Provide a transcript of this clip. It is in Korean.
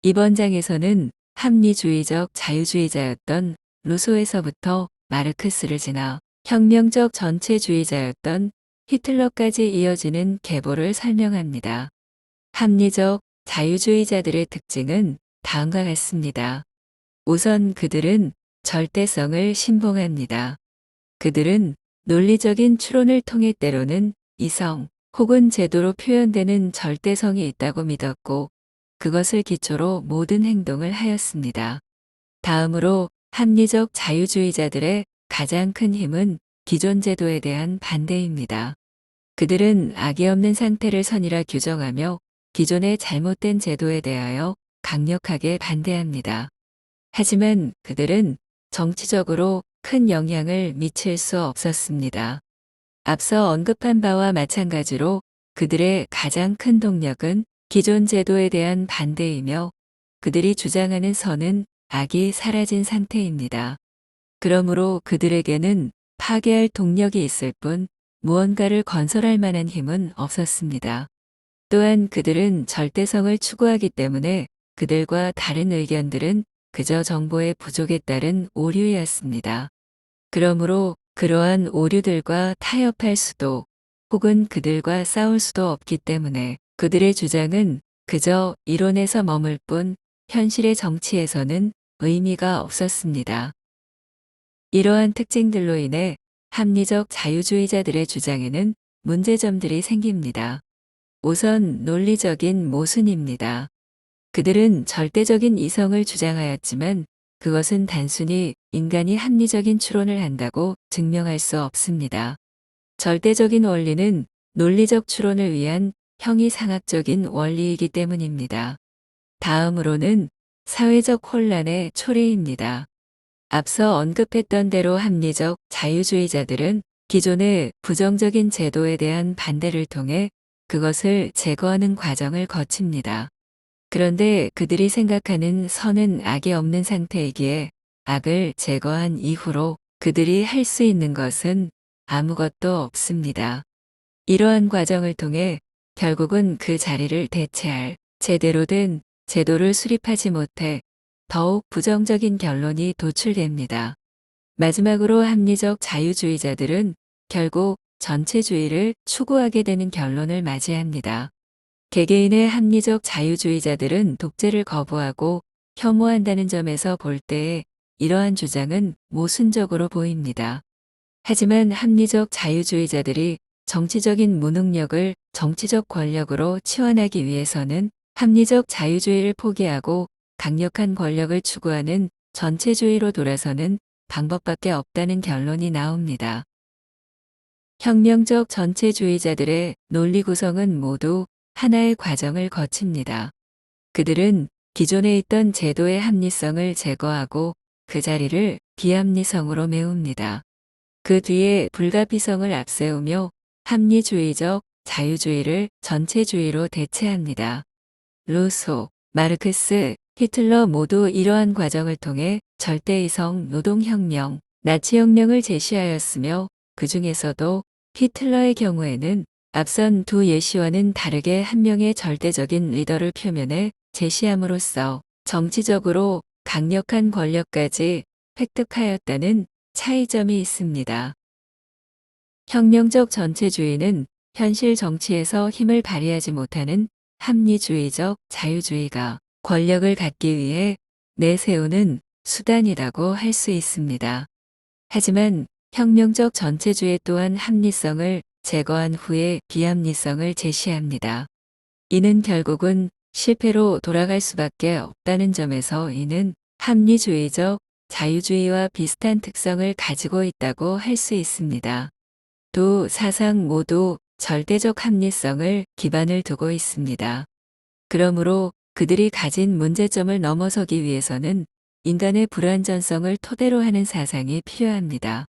이번 장에서는 합리주의적 자유주의자였던 루소에서부터 마르크스를 지나 혁명적 전체주의자였던 히틀러까지 이어지는 계보를 설명합니다. 합리적 자유주의자들의 특징은 다음과 같습니다. 우선 그들은 절대성을 신봉합니다. 그들은 논리적인 추론을 통해 때로는 이성 혹은 제도로 표현되는 절대성이 있다고 믿었고 그것을 기초로 모든 행동을 하였습니다. 다음으로 합리적 자유주의자들의 가장 큰 힘은 기존 제도에 대한 반대입니다. 그들은 악이 없는 상태를 선이라 규정하며 기존의 잘못된 제도에 대하여 강력하게 반대합니다. 하지만 그들은 정치적으로 큰 영향을 미칠 수 없었습니다. 앞서 언급한 바와 마찬가지로 그들의 가장 큰 동력은 기존 제도에 대한 반대이며 그들이 주장하는 선은 악이 사라진 상태입니다. 그러므로 그들에게는 파괴할 동력이 있을 뿐 무언가를 건설할 만한 힘은 없었습니다. 또한 그들은 절대성을 추구하기 때문에 그들과 다른 의견들은 그저 정보의 부족에 따른 오류였습니다. 그러므로 그러한 오류들과 타협할 수도 혹은 그들과 싸울 수도 없기 때문에 그들의 주장은 그저 이론에서 머물 뿐 현실의 정치에서는 의미가 없었습니다. 이러한 특징들로 인해 합리적 자유주의자들의 주장에는 문제점들이 생깁니다. 우선 논리적인 모순입니다. 그들은 절대적인 이성을 주장하였지만 그것은 단순히 인간이 합리적인 추론을 한다고 증명할 수 없습니다. 절대적인 원리는 논리적 추론을 위한 형이상학적인 원리이기 때문입니다. 다음으로는 사회적 혼란의 초래입니다. 앞서 언급했던 대로 합리적 자유주의자들은 기존의 부정적인 제도에 대한 반대를 통해 그것을 제거하는 과정을 거칩니다. 그런데 그들이 생각하는 선은 악이 없는 상태이기에 악을 제거한 이후로 그들이 할 수 있는 것은 아무것도 없습니다. 이러한 과정을 통해 결국은 그 자리를 대체할 제대로 된 제도를 수립하지 못해 더욱 부정적인 결론이 도출됩니다. 마지막으로 합리적 자유주의자들은 결국 전체주의를 추구하게 되는 결론을 맞이합니다. 개개인의 합리적 자유주의자들은 독재를 거부하고 혐오한다는 점에서 볼 때에 이러한 주장은 모순적으로 보입니다. 하지만 합리적 자유주의자들이 정치적인 무능력을 정치적 권력으로 치환하기 위해서는 합리적 자유주의를 포기하고 강력한 권력을 추구하는 전체주의로 돌아서는 방법밖에 없다는 결론이 나옵니다. 혁명적 전체주의자들의 논리 구성은 모두 하나의 과정을 거칩니다. 그들은 기존에 있던 제도의 합리성을 제거하고 그 자리를 비합리성으로 메웁니다. 그 뒤에 불가피성을 앞세우며 합리주의적 자유주의를 전체주의로 대체합니다. 루소, 마르크스, 히틀러 모두 이러한 과정을 통해 절대이성 노동혁명, 나치혁명을 제시하였으며 그 중에서도 히틀러의 경우에는 앞선 두 예시와는 다르게 한 명의 절대적인 리더를 표면에 제시함으로써 정치적으로 강력한 권력까지 획득하였다는 차이점이 있습니다. 혁명적 전체주의는 현실 정치에서 힘을 발휘하지 못하는 합리주의적 자유주의가 권력을 갖기 위해 내세우는 수단이라고 할 수 있습니다. 하지만 혁명적 전체주의 또한 합리성을 제거한 후에 비합리성을 제시합니다. 이는 결국은 실패로 돌아갈 수밖에 없다는 점에서 이는 합리주의적 자유주의와 비슷한 특성을 가지고 있다고 할 수 있습니다. 두 사상 모두 절대적 합리성을 기반을 두고 있습니다. 그러므로 그들이 가진 문제점을 넘어서기 위해서는 인간의 불완전성을 토대로 하는 사상이 필요합니다.